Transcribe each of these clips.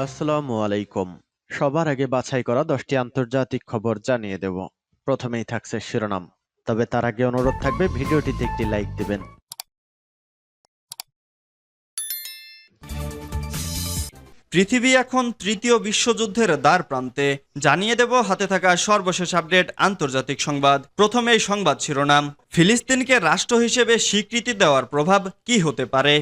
আসসালামু আলাইকুম। সবার আগে বাছাই করা 10টি আন্তর্জাতিক খবর জানিয়ে দেব। প্রথমেই থাকছে শিরোনাম। তবে তার আগে অনুরোধ থাকবে ভিডিওটিতে একটি লাইক দিবেন। পৃথিবী এখন তৃতীয় বিশ্বযুদ্ধের দ্বার প্রান্তে। জানিয়ে দেব হাতে থাকা সর্বশেষ আপডেট আন্তর্জাতিক সংবাদ। প্রথমেই সংবাদ শিরোনাম। ফিলিস্তিনকে রাষ্ট্র হিসেবে স্বীকৃতি দেওয়ার প্রভাব কি হতে পারে।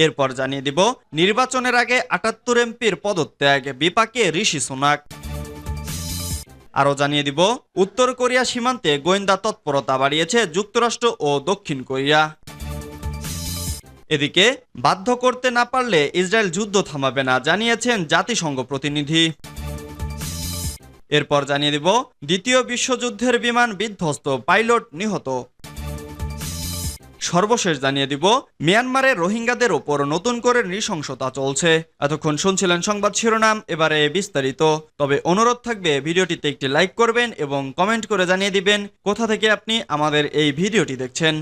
এরপর জানিয়ে দিব নির্বাচনের আগে 78 এমপির পদত্যাগ, বিপাকে ঋষি সুনাক। আরও জানিয়ে দিব উত্তর কোরিয়া সীমান্তে গোয়েন্দা তৎপরতা বাড়িয়েছে যুক্তরাষ্ট্র ও দক্ষিণ কোরিয়া। এদিকে বাধ্য করতে না পারলে ইসরায়েল যুদ্ধ থামাবে না, জানিয়েছেন জাতিসংঘ প্রতিনিধি। এরপর জানিয়ে দিব দ্বিতীয় বিশ্বযুদ্ধের বিমান বিধ্বস্ত, পাইলট নিহত। সর্বশেষ জানিয়ে দিব মিয়ানমারে রোহিঙ্গাদের ওপর নতুন করে নৃশংসতা চলছে। এতক্ষণ শুনছিলেন সংবাদ শিরোনাম, এবারে বিস্তারিত। তবে অনুরোধ থাকবে ভিডিওটিতে একটি লাইক করবেন এবং কমেন্ট করে জানিয়ে দিবেন কোথা থেকে আপনি আমাদের এই ভিডিওটি দেখছেন।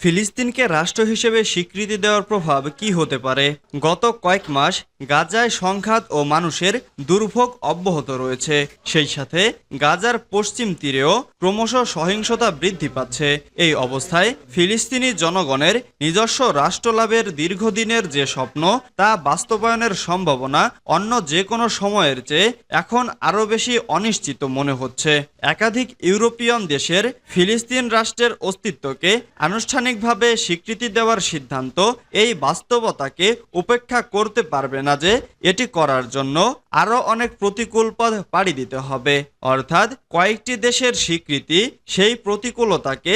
ফিলিস্তিনকে রাষ্ট্র হিসেবে স্বীকৃতি দেওয়ার প্রভাব কি হতে পারে। গত কয়েক মাস গাজায় সংঘাত ও মানুষের দুর্ভোগ অব্যাহত রয়েছে। সেই সাথে গাজার পশ্চিম তীরেও ক্রমশ সহিংসতা বৃদ্ধি পাচ্ছে। এই অবস্থায় ফিলিস্তিনি জনগণের নিজস্ব রাষ্ট্র লাভের দীর্ঘদিনের যে স্বপ্ন, তা বাস্তবায়নের সম্ভাবনা অন্য যে কোনো সময়ের চেয়ে এখন আরও বেশি অনিশ্চিত মনে হচ্ছে। একাধিক ইউরোপীয়ন দেশের ফিলিস্তিন রাষ্ট্রের অস্তিত্বকে আনুষ্ঠানিকভাবে স্বীকৃতি দেওয়ার সিদ্ধান্ত এই বাস্তবতাকে উপেক্ষা করতে পারবে না যে এটি করার জন্য আরও অনেক প্রতিকূল পথ পাড়ি দিতে হবে। অর্থাৎ কয়েকটি দেশের স্বীকৃতি সেই প্রতিকূলতাকে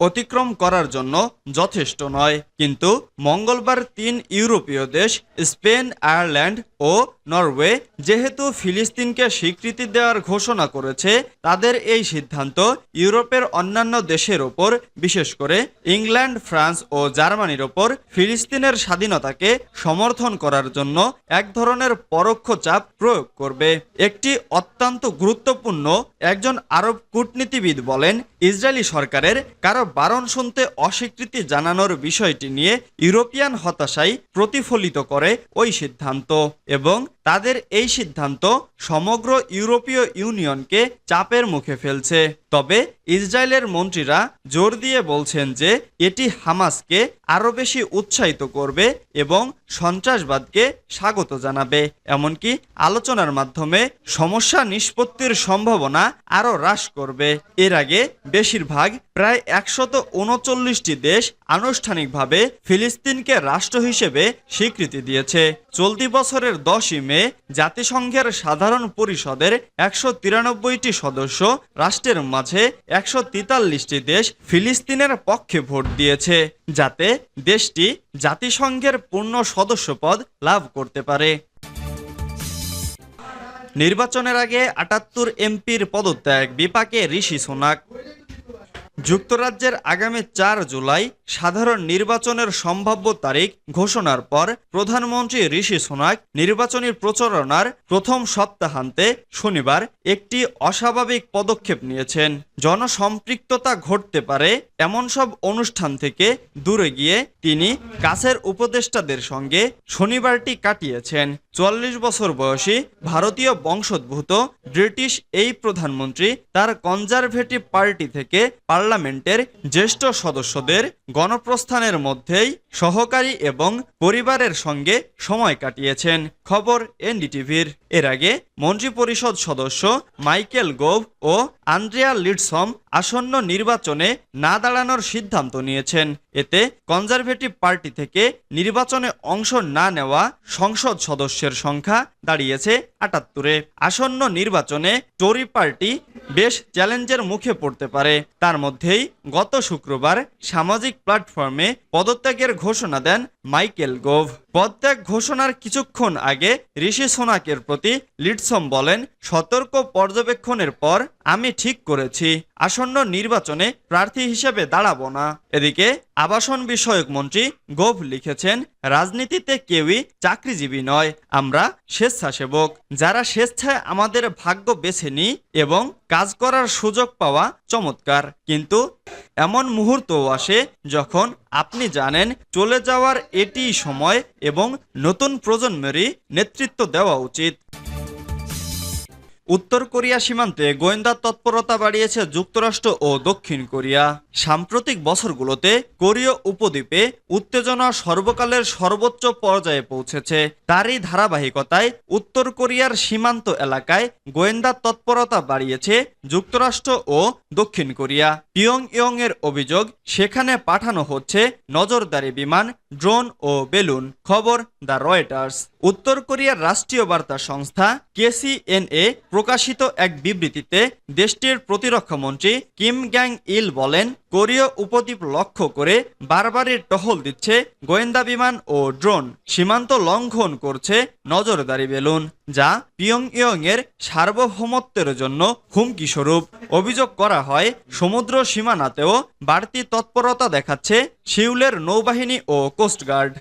অতিক্রম করার জন্য যথেষ্ট নয়। কিন্তু মঙ্গলবার 3 ইউরোপীয় দেশ স্পেন, আয়ারল্যান্ড ও নরওয়ে যেহেতু ফিলিস্তিনকে স্বীকৃতি দেওয়ার ঘোষণা করেছে, তাদের এই সিদ্ধান্ত ইউরোপের অন্যান্য দেশের ওপর, বিশেষ করে ইংল্যান্ড, ফ্রান্স ও জার্মানির ওপর ফিলিস্তিনের স্বাধীনতাকে সমর্থন করার জন্য এক ধরনের পরোক্ষ চাপ প্রয়োগ করবে। একটি অত্যন্ত গুরুত্বপূর্ণ একজন আরব কূটনীতিবিদ বলেন, ইসরায়েলি সরকারের কারো বারণ শুনতে অস্বীকৃতি জানানোর বিষয়টি নিয়ে ইউরোপিয়ান হতাশাই প্রতিফলিত করে ওই সিদ্ধান্ত, এবং তাদের এই সিদ্ধান্ত সমগ্র ইউরোপীয় ইউনিয়নকে চাপের মুখে ফেলছে। তবে ইসরায়েলের মন্ত্রীরা জোর দিয়ে বলছেন যে এটি হামাসকে আরও বেশি উৎসাহিত করবে এবং সন্ত্রাসবাদকে স্বাগত জানাবে। এমনকি আলোচনার মাধ্যমে সমস্যা নিষ্পত্তির সম্ভাবনা আরও হ্রাস করবে। এর আগে বেশিরভাগ প্রায় 139টি দেশ আনুষ্ঠানিকভাবে ফিলিস্তিনকে রাষ্ট্র হিসেবে স্বীকৃতি দিয়েছে। চলতি বছরের 10ই মে জাতিসংঘের সাধারণ পরিষদের 193টি সদস্য রাষ্ট্রের মাঝে 143টি দেশ ফিলিস্তিনের পক্ষে ভোট দিয়েছে, যাতে দেশটি জাতিসংঘের পূর্ণ সদস্যপদ লাভ করতে পারে। নির্বাচনের আগে 78 এমপির পদত্যাগ, বিপাকে ঋষি সুনাক। যুক্তরাজ্যের আগামী 4 জুলাই সাধারণ নির্বাচনের সম্ভাব্য তারিখ ঘোষণার পর প্রধানমন্ত্রী ঋষি সুনাক নির্বাচনী প্রচারণার প্রথম সপ্তাহান্তে শনিবার একটি অস্বাভাবিক পদক্ষেপ নিয়েছেন। জনসম্পৃক্ততা ঘটতে পারে এমন সব অনুষ্ঠান থেকে দূরে গিয়ে তিনি কাছের উপদেষ্টাদের সঙ্গে শনিবারটি কাটিয়েছেন। 44 বছর বয়সী ভারতীয় বংশোদ্ভূত ব্রিটিশ এই প্রধানমন্ত্রী তার কনজারভেটিভ পার্টি থেকে পার্লামেন্টের জ্যেষ্ঠ সদস্যদের গণপ্রস্থানের মধ্যেই সহকারী এবং পরিবারের সঙ্গে সময় কাটিয়েছেন। খবর এনডিটিভির। এর আগে মন্ত্রিপরিষদ সদস্য মাইকেল গোভ ও আন্দ্রেয়া লিডসম আসন্ন নির্বাচনে না দাঁড়ানোর সিদ্ধান্ত নিয়েছেন। এতে কনজারভেটিভ পার্টি থেকে নির্বাচনে অংশ না নেওয়া সংসদ সদস্যের সংখ্যা দাঁড়িয়েছে 78-এ। আসন্ন নির্বাচনে টরি পার্টি বেশ চ্যালেঞ্জের মুখে পড়তে পারে। তার মধ্যেই গত শুক্রবার সামাজিক প্ল্যাটফর্মে পদত্যাগের ঘোষণা দেন মাইকেল গোভ। পদত্যাগ ঘোষণার কিছুক্ষণ আগে ঋষি সুনাকের প্রতি লিডসম বলেন, সতর্ক পর্যবেক্ষণের পর আমি ঠিক করেছি আসন্ন নির্বাচনে প্রার্থী হিসেবে দাঁড়াবো না। এদিকে আবাসন বিষয়ক মন্ত্রী গোভ লিখেছেন, রাজনীতিতে কেউই চাকরিজীবী নয়, আমরা স্বেচ্ছাসেবক, যারা স্বেচ্ছায় আমাদের ভাগ্য বেছে নিই এবং কাজ করার সুযোগ পাওয়া চমৎকার। কিন্তু এমন মুহূর্তও আসে যখন আপনি জানেন চলে যাওয়ার এটিই সময় এবং নতুন প্রজন্মেরই নেতৃত্ব দেওয়া উচিত। উত্তর কোরিয়া সীমান্তে গোয়েন্দা তৎপরতা বাড়িয়েছে যুক্তরাষ্ট্র ও দক্ষিণ কোরিয়া। সাম্প্রতিক বছরগুলোতে কোরীয় উপদ্বীপে উত্তেজনা সর্বকালের সর্বোচ্চ পর্যায়ে পৌঁছেছে। তারই ধারাবাহিকতায় উত্তর কোরিয়ার সীমান্ত এলাকায় গোয়েন্দা তৎপরতা বাড়িয়েছে যুক্তরাষ্ট্র ও দক্ষিণ কোরিয়া। পিয়ংইয়ং এর অভিযোগ, সেখানে পাঠানো হচ্ছে নজরদারি বিমান, ড্রোন ও বেলুন। খবর দ্য রয়টার্স। উত্তর কোরিয়ার রাষ্ট্রীয় বার্তা সংস্থা KCNA প্রকাশিত এক বিবৃতিতে দেশটির প্রতিরক্ষা মন্ত্রী কিম গ্যাং ইল বলেন, কোরীয় উপদ্বীপ লক্ষ্য করে বারবারই টহল দিচ্ছে গোয়েন্দা বিমান ও ড্রোন, সীমান্ত লঙ্ঘন করছে নজরদারি বেলুন, যা পিয়ংইয়ং এর সার্বভৌমত্বের জন্য হুমকি স্বরূপ। অভিযোগ করা হয়, সমুদ্র সীমানাতেও বাড়তি তৎপরতা দেখাচ্ছে সিউলের নৌবাহিনী ও কোস্টগার্ড।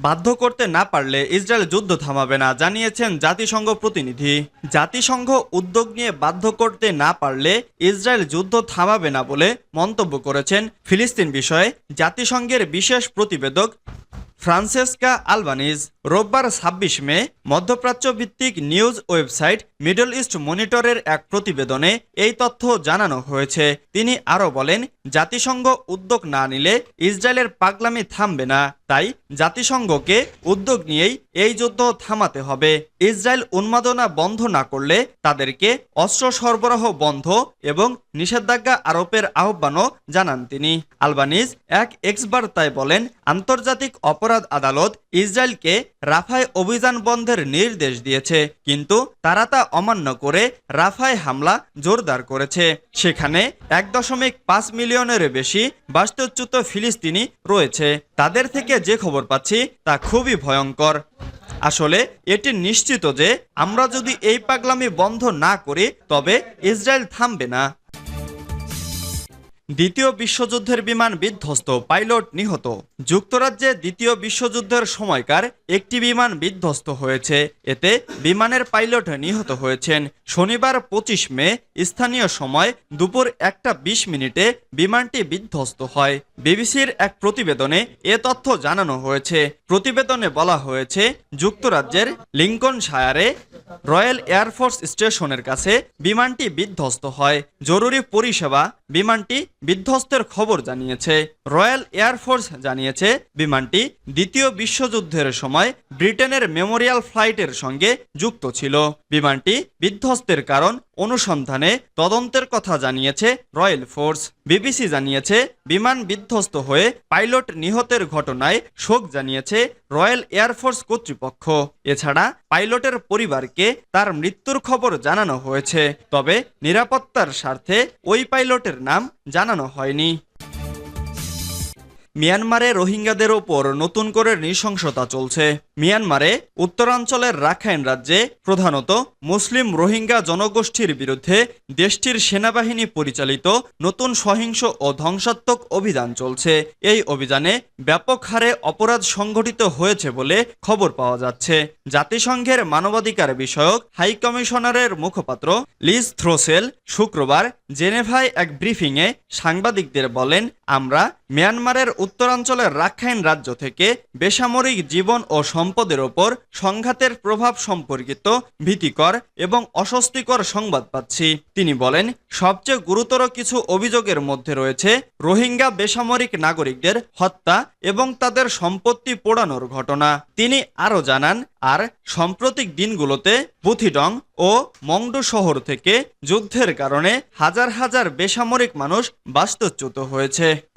বাধ্য করতে না পারলে ইসরায়েল যুদ্ধ থামাবে না, জানিয়েছেন জাতিসংঘ প্রতিনিধি। জাতিসংঘ উদ্যোগ নিয়ে বাধ্য করতে না পারলে ইসরায়েল যুদ্ধ থামাবে না বলে মন্তব্য করেছেন ফিলিস্তিন বিষয়ে জাতিসংঘের বিশেষ প্রতিবেদক ফ্রান্সেসকা আলবানিজ। রোববার ২৬ মে মধ্যপ্রাচ্য ভিত্তিক নিউজ ওয়েবসাইট মিডল ইস্ট মনিটরের এক প্রতিবেদনে এই তথ্য জানানো হয়েছে। তিনি আরও বলেন, জাতিসংঘ উদ্যোগ না নিলে ইসরায়েলের পাগলামি থামবে না, তাই জাতিসংঘকে উদ্যোগ নিয়েই এই যুদ্ধ থামাতে হবে। ইসরায়েল উন্মাদনা বন্ধ না করলে তাদেরকে অস্ত্র সরবরাহ বন্ধ এবং নিষেধাজ্ঞা আরোপের আহ্বানও জানান তিনি। আলবানিজ এক এক্স বার্তায় বলেন, আন্তর্জাতিক অপরাধ আদালত ইসরায়েলকে রাফায় অভিযান বন্ধের নির্দেশ দিয়েছে, কিন্তু তারা তা অমান্য করে রাফায় হামলা জোরদার করেছে। সেখানে ১.৫ মিলিয়নের বেশি বাস্তুচ্যুত ফিলিস্তিনি রয়েছে। তাদের থেকে যে খবর পাচ্ছি তা খুবই ভয়ঙ্কর। আসলে এটি নিশ্চিত যে আমরা যদি এই পাগলামি বন্ধ না করি তবে ইসরায়েল থামবে না। দ্বিতীয় বিশ্বযুদ্ধের বিমান বিধ্বস্ত, পাইলট নিহত। যুক্তরাজ্যে দ্বিতীয় বিশ্বযুদ্ধের সময়কার একটি বিমান বিধ্বস্ত হয়েছে। এতে বিমানের পাইলট নিহত হয়েছেন। শনিবার ২৫ মে স্থানীয় সময় দুপুর ১:২০ বিমানটি বিধ্বস্ত হয়। বিবিসির এক প্রতিবেদনে এ তথ্য জানানো হয়েছে। প্রতিবেদনে বলা হয়েছে, যুক্তরাজ্যের লিঙ্কনশায়ারে রয়্যাল এয়ারফোর্স স্টেশনের কাছে বিমানটি বিধ্বস্ত হয়। জরুরি পরিষেবা বিমানটি বিধ্বস্তের খবর জানিয়েছে। রয়্যাল এয়ারফোর্স জানিয়েছে, বিমানটি দ্বিতীয় বিশ্বযুদ্ধের সময় ব্রিটেনের মেমোরিয়াল ফ্লাইটের সঙ্গে যুক্ত ছিল। বিমানটি বিধ্বস্তের কারণ অনুসন্ধানে তদন্তের কথা জানিয়েছে রয়্যাল ফোর্স। বিবিসি জানিয়েছে, বিমান বিধ্বস্ত হয়ে পাইলট নিহতের ঘটনায় শোক জানিয়েছে রয়্যাল এয়ারফোর্স কর্তৃপক্ষ। এছাড়া পাইলটের পরিবারকে তার মৃত্যুর খবর জানানো হয়েছে, তবে নিরাপত্তার স্বার্থে ওই পাইলটের নাম জানানো হয়নি। মিয়ানমারে রোহিঙ্গাদের ওপর নতুন করে নৃশংসতা চলছে। মিয়ানমারে উত্তরাঞ্চলের রাখাইন রাজ্যে প্রধানত মুসলিম রোহিঙ্গা জনগোষ্ঠীর বিরুদ্ধে দেশটির সেনাবাহিনী পরিচালিত নতুন সহিংস ও ধ্বংসাত্মক অভিযান চলছে। এই অভিযানে ব্যাপক হারে অপরাধ সংঘটিত হয়েছে বলে খবর পাওয়া যাচ্ছে। জাতিসংঘের মানবাধিকার বিষয়ক হাই কমিশনারের মুখপাত্র লিজ থ্রোসেল শুক্রবার জেনেভায় এক ব্রিফিংয়ে সাংবাদিকদের বলেন, আমরা মিয়ানমারের উত্তরাঞ্চলের রাখাইন রাজ্য থেকে বেসামরিক জীবন ও সম্পদের ওপর সংঘাতের প্রভাব সম্পর্কিত ভীতিকর এবং অস্বস্তিকর সংবাদ পাচ্ছি। তিনি বলেন, সবচেয়ে গুরুতর কিছু অভিযোগের মধ্যে রয়েছে রোহিঙ্গা বেসামরিক নাগরিকদের হত্যা এবং তাদের সম্পত্তি পোড়ানোর ঘটনা। তিনি আরও জানান, আর সাম্প্রতিক দিনগুলোতে পুথিডং ও মংডু শহর থেকে যুদ্ধের কারণে হাজার হাজার বেসামরিক মানুষ বাস্তুচ্যুত হয়েছে।